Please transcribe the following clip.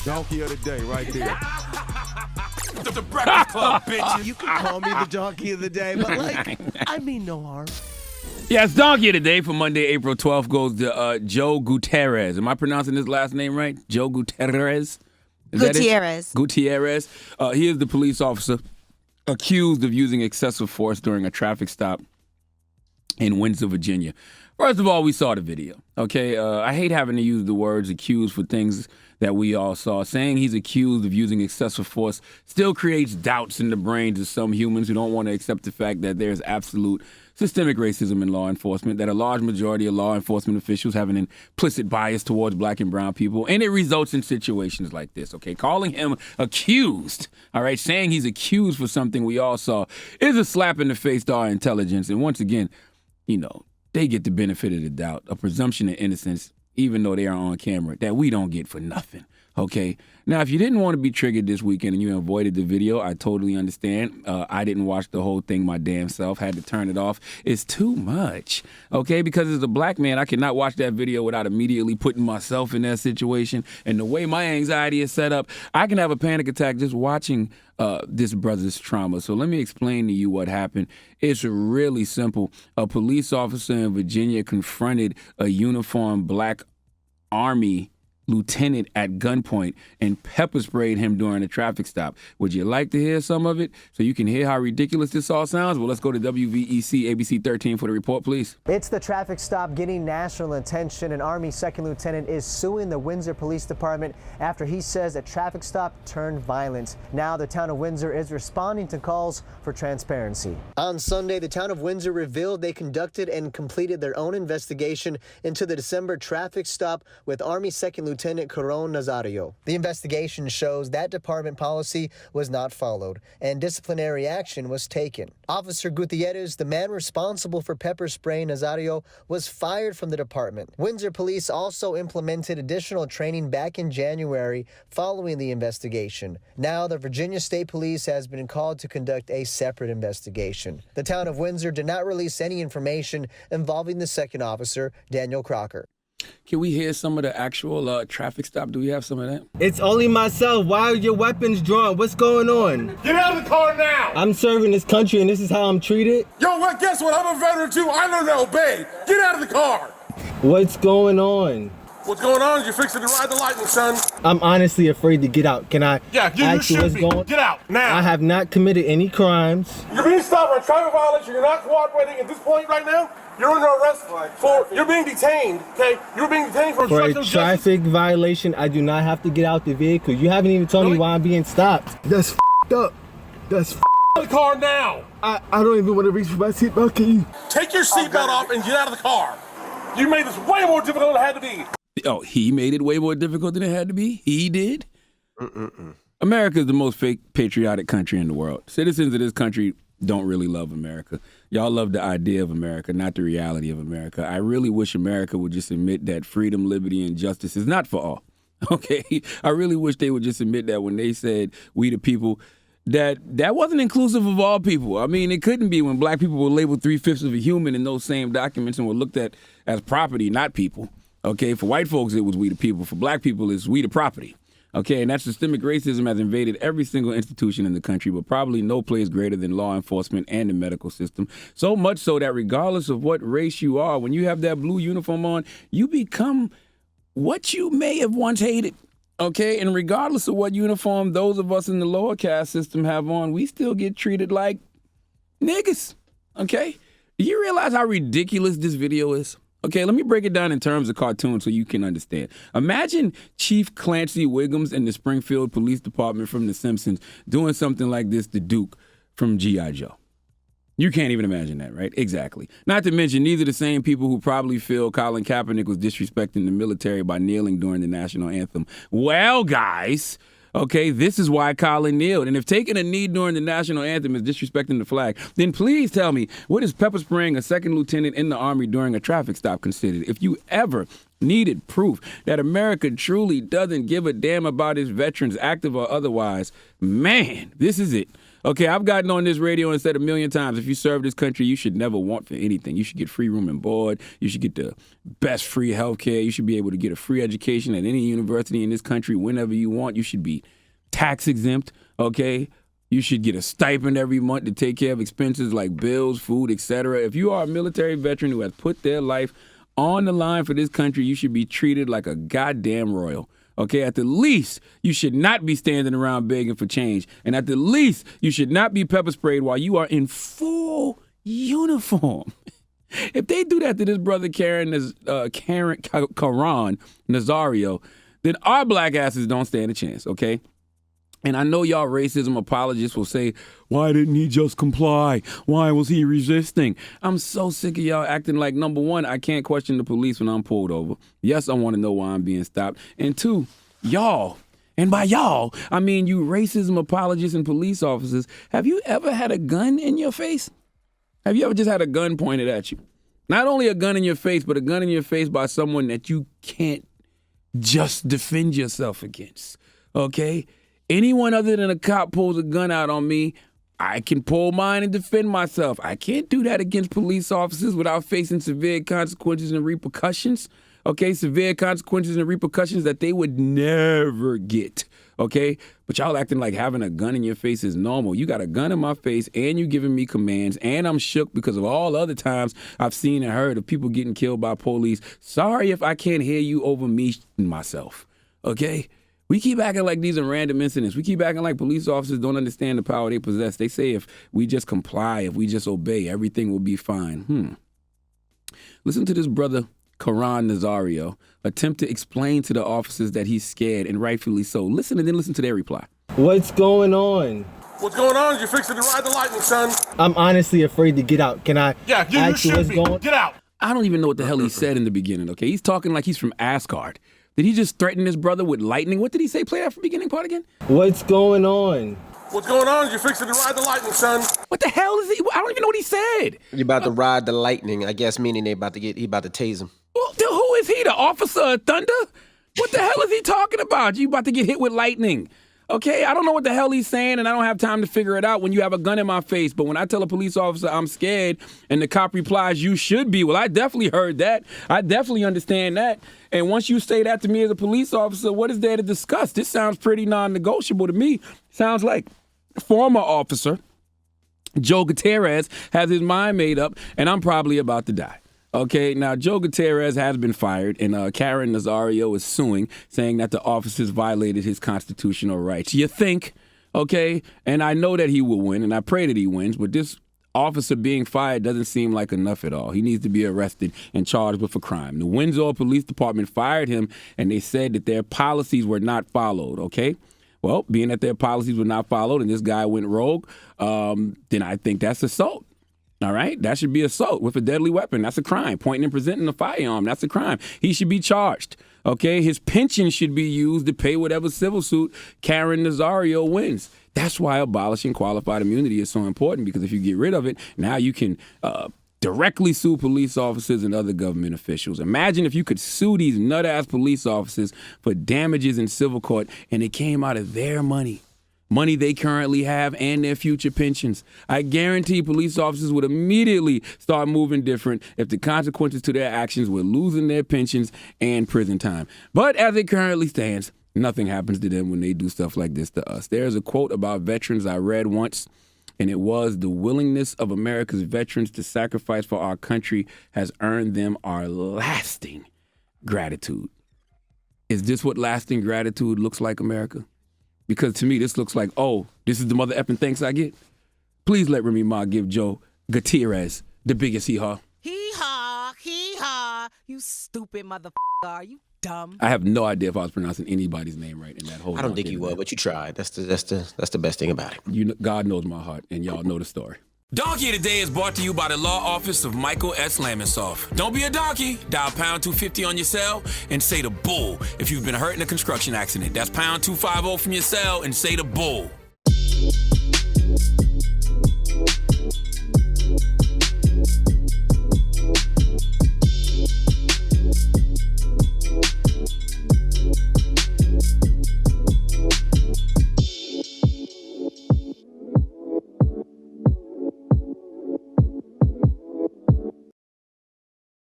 Donkey of the day right there. The Breakfast Club, bitches. You can call me the donkey of the day, but I mean no harm. Yes, donkey of the day for Monday, April 12th goes to Joe Gutierrez. Am I pronouncing his last name right? Joe Gutierrez? Gutierrez. Gutierrez. He is the police officer accused of using excessive force during a traffic stop in Windsor, Virginia. First of all, we saw the video, okay? I hate having to use the words accused for things that we all saw. Saying he's accused of using excessive force still creates doubts in the brains of some humans who don't want to accept the fact that there's absolute systemic racism in law enforcement, that a large majority of law enforcement officials have an implicit bias towards black and brown people, and it results in situations like this, okay? Calling him accused, all right, saying he's accused for something we all saw is a slap in the face to our intelligence. And once again, you know, they get the benefit of the doubt, a presumption of innocence, even though they are on camera, that we don't get for nothing, okay? Now, if you didn't want to be triggered this weekend and you avoided the video, I totally understand. I didn't watch the whole thing my damn self, had to turn it off. It's too much, okay? Because as a black man, I cannot watch that video without immediately putting myself in that situation. And the way my anxiety is set up, I can have a panic attack just watching this brother's trauma. So let me explain to you what happened. It's really simple. A police officer in Virginia confronted a uniformed black Army lieutenant at gunpoint and pepper sprayed him during a traffic stop. Would you like to hear some of it so you can hear how ridiculous this all sounds? Well, let's go to WVEC ABC 13 for the report, please. It's the traffic stop getting national attention. An Army second lieutenant is suing the Windsor Police Department after he says a traffic stop turned violent. Now the town of Windsor is responding to calls for transparency. On Sunday, the town of Windsor revealed they conducted and completed their own investigation into the December traffic stop with Army second lieutenant Caron Nazario. The investigation shows that department policy was not followed and disciplinary action was taken. Officer Gutierrez, the man responsible for pepper spraying Nazario, was fired from the department. Windsor police also implemented additional training back in January following the investigation. Now the Virginia State Police has been called to conduct a separate investigation. The town of Windsor did not release any information involving the second officer, Daniel Crocker. Can we hear some of the actual traffic stop? Do we have some of that? It's only myself. Why are your weapons drawn? What's going on? Get out of the car now! I'm serving this country and this is how I'm treated? Yo, well, guess what? I'm a veteran too. I learned to obey. Get out of the car! What's going on? What's going on is you're fixing to ride the lightning, son. I'm honestly afraid to get out. Can I ask you what's going on? Get out, now! I have not committed any crimes. You're being stopped for traffic violation. You're not cooperating at this point right now. You're under arrest for, you're being detained, okay? You're being detained for For a obstruction of traffic violation, I do not have to get out the vehicle. You haven't even told me why I'm being stopped. That's f***ed up. That's justice. Out of the car now! I don't even want to reach for my seatbelt. Can you? Take your seatbelt off and get out of the car. You made this way more difficult than it had to be. Oh, he made it way more difficult than it had to be? He did? America is the most fake patriotic country in the world. Citizens of this country don't really love America. Y'all love the idea of America, not the reality of America. I really wish America would just admit that freedom, liberty, and justice is not for all. Okay? I really wish they would just admit that when they said we the people, that wasn't inclusive of all people. I mean, it couldn't be when black people were labeled 3/5 of a human in those same documents and were looked at as property, not people. Okay? For white folks, it was we the people. For black people, it's we the property. Okay, and that systemic racism has invaded every single institution in the country, but probably no place greater than law enforcement and the medical system. So much so that regardless of what race you are, when you have that blue uniform on, you become what you may have once hated. Okay, and regardless of what uniform those of us in the lower caste system have on, we still get treated like niggas. Okay? Do you realize how ridiculous this video is? Okay, let me break it down in terms of cartoons so you can understand. Imagine Chief Clancy Wiggums in the Springfield Police Department from The Simpsons doing something like this to Duke from G.I. Joe. You can't even imagine that, right? Exactly. Not to mention, these are the same people who probably feel Colin Kaepernick was disrespecting the military by kneeling during the national anthem. Well, guys, okay, this is why Colin kneeled. And if taking a knee during the national anthem is disrespecting the flag, then please tell me, what is pepper spraying a second lieutenant in the Army during a traffic stop considered? If you ever needed proof that America truly doesn't give a damn about its veterans, active or otherwise, man, this is it. Okay, I've gotten on this radio and said a million times, if you serve this country, you should never want for anything. You should get free room and board. You should get the best free health care. You should be able to get a free education at any university in this country whenever you want. You should be tax exempt, okay? You should get a stipend every month to take care of expenses like bills, food, etc. If you are a military veteran who has put their life on the line for this country, you should be treated like a goddamn royal. Okay, at the least, you should not be standing around begging for change. And at the least, you should not be pepper sprayed while you are in full uniform. If they do that to this brother Karan Nazario, then our black asses don't stand a chance, okay? And I know y'all racism apologists will say, why didn't he just comply? Why was he resisting? I'm so sick of y'all acting like, number one, I can't question the police when I'm pulled over. Yes, I want to know why I'm being stopped. And two, y'all, and by y'all, I mean you racism apologists and police officers, have you ever had a gun in your face? Have you ever just had a gun pointed at you? Not only a gun in your face, but a gun in your face by someone that you can't just defend yourself against, okay? Anyone other than a cop pulls a gun out on me, I can pull mine and defend myself. I can't do that against police officers without facing severe consequences and repercussions. Okay, severe consequences and repercussions that they would never get. Okay, but y'all acting like having a gun in your face is normal. You got a gun in my face and you giving me commands, and I'm shook because of all other times I've seen and heard of people getting killed by police. Sorry if I can't hear you over me myself. Okay? We keep acting like these are random incidents. We keep acting like police officers don't understand the power they possess. They say if we just comply, if we just obey, everything will be fine. Listen to this brother, Karan Nazario, attempt to explain to the officers that he's scared, and rightfully so. Listen and then listen to their reply. What's going on? What's going on is you're fixing to ride the lightning, son. I'm honestly afraid to get out. Can I you should what's be. going? Get out. I don't even know what the hell he said in the beginning, okay? He's talking like he's from Asgard. Did he just threaten his brother with lightning? What did he say? Play that from the beginning part again. What's going on? What's going on is you're fixing to ride the lightning, son. What the hell is he? I don't even know what he said. You're about to ride the lightning, I guess, meaning he about to tase him. Well, who is he? The officer of thunder? What the hell is he talking about? You about to get hit with lightning. Okay, I don't know what the hell he's saying, and I don't have time to figure it out when you have a gun in my face. But when I tell a police officer I'm scared, and the cop replies, you should be, well, I definitely heard that. I definitely understand that. And once you say that to me as a police officer, what is there to discuss? This sounds pretty non-negotiable to me. Sounds like former officer Joe Gutierrez has his mind made up, and I'm probably about to die. Okay, now Joe Gutierrez has been fired, and Karan Nazario is suing, saying that the officers violated his constitutional rights. You think, okay, and I know that he will win, and I pray that he wins, but this officer being fired doesn't seem like enough at all. He needs to be arrested and charged with a crime. The Windsor Police Department fired him, and they said that their policies were not followed, okay? Well, being that their policies were not followed and this guy went rogue, then I think that's assault. All right? That should be assault with a deadly weapon. That's a crime. Pointing and presenting a firearm, that's a crime. He should be charged. Okay? His pension should be used to pay whatever civil suit Karan Nazario wins. That's why abolishing qualified immunity is so important, because if you get rid of it, now you can directly sue police officers and other government officials. Imagine if you could sue these nut-ass police officers for damages in civil court and it came out of their money they currently have and their future pensions. I guarantee police officers would immediately start moving different if the consequences to their actions were losing their pensions and prison time. But as it currently stands, nothing happens to them when they do stuff like this to us. There's a quote about veterans I read once, and it was, the willingness of America's veterans to sacrifice for our country has earned them our lasting gratitude. Is this what lasting gratitude looks like, America? Because to me, this looks like, oh, this is the mother effing thanks I get. Please let Remy Ma give Joe Gutierrez the biggest hee-haw. Hee-haw, hee-haw. You stupid motherfucker. Are you dumb? I have no idea if I was pronouncing anybody's name right in that whole. I don't think you will, but you tried. That's the best thing about it. You know, God knows my heart, and y'all know the story. Donkey of the Day is brought to you by the law office of Michael S. Lamonsoff. Don't be a donkey. Dial pound 250 on your cell and say the bull if you've been hurt in a construction accident. That's pound 250 from your cell and say the bull.